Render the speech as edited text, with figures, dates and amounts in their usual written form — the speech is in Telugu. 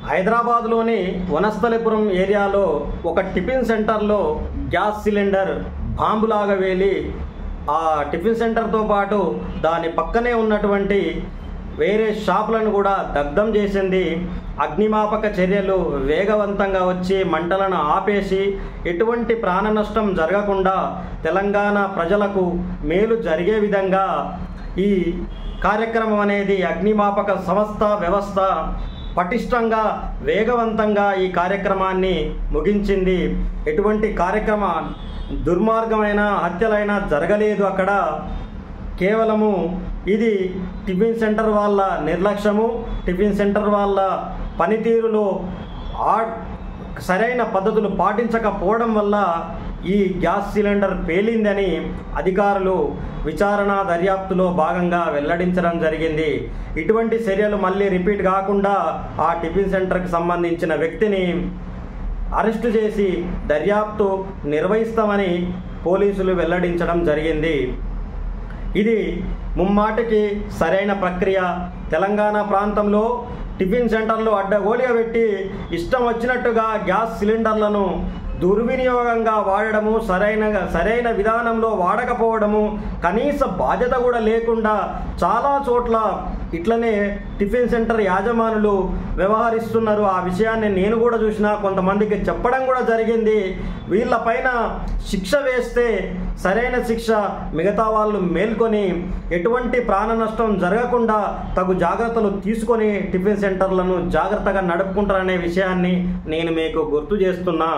హైదరాబాద్లోని వనస్థలిపురం ఏరియాలో ఒక టిఫిన్ సెంటర్లో గ్యాస్ సిలిండర్ బాంబులాగా వేలి ఆ టిఫిన్ సెంటర్తో పాటు దాని పక్కనే ఉన్నటువంటి వేరే షాపులను కూడా దగ్ధం చేసింది. అగ్నిమాపక చర్యలు వేగవంతంగా వచ్చి మంటలను ఆపేసి ఎటువంటి ప్రాణ నష్టం జరగకుండా తెలంగాణ ప్రజలకు మేలు జరిగే విధంగా ఈ కార్యక్రమం అనేది అగ్నిమాపక వ్యవస్థ పటిష్టంగా వేగవంతంగా ఈ కార్యక్రమాన్ని ముగించింది. ఎటువంటి దుర్మార్గమైన హత్యలైనా జరగలేదు అక్కడ. కేవలము ఇది టిఫిన్ సెంటర్ వాళ్ళ నిర్లక్ష్యము, టిఫిన్ సెంటర్ వాళ్ళ పనితీరులో సరైన పద్ధతులు పాటించకపోవడం వల్ల ఈ గ్యాస్ సిలిండర్ పేలిందని అధికారులు విచారణ దర్యాప్తులో భాగంగా వెల్లడించడం జరిగింది. ఇటువంటి చర్యలు మళ్ళీ రిపీట్ కాకుండా ఆ టిఫిన్ సెంటర్కి సంబంధించిన వ్యక్తిని అరెస్టు చేసి దర్యాప్తు నిర్వహిస్తామని పోలీసులు వెల్లడించడం జరిగింది. ఇది ముమ్మాటికి సరైన ప్రక్రియ. తెలంగాణ ప్రాంతంలో టిఫిన్ సెంటర్లు అడ్డగోలుగా పెట్టి ఇష్టం వచ్చినట్టుగా గ్యాస్ సిలిండర్లను దుర్వినియోగంగా వాడడము, సరైన విధానంలో వాడకపోవడము, కనీస బాధ్యత కూడా లేకుండా చాలా చోట్ల ఇట్లనే టిఫిన్ సెంటర్ యాజమానులు వ్యవహరిస్తున్నారు. ఆ విషయాన్ని నేను కూడా చూసిన, కొంతమందికి చెప్పడం కూడా జరిగింది. వీళ్ళపైన శిక్ష వేస్తే సరైన శిక్ష మిగతా వాళ్ళు మేల్కొని ఎటువంటి ప్రాణ నష్టం జరగకుండా తగు జాగ్రత్తలు తీసుకొని టిఫిన్ సెంటర్లను జాగ్రత్తగా నడుపుకుంటారనే విషయాన్ని నేను మీకు గుర్తు చేస్తున్నా.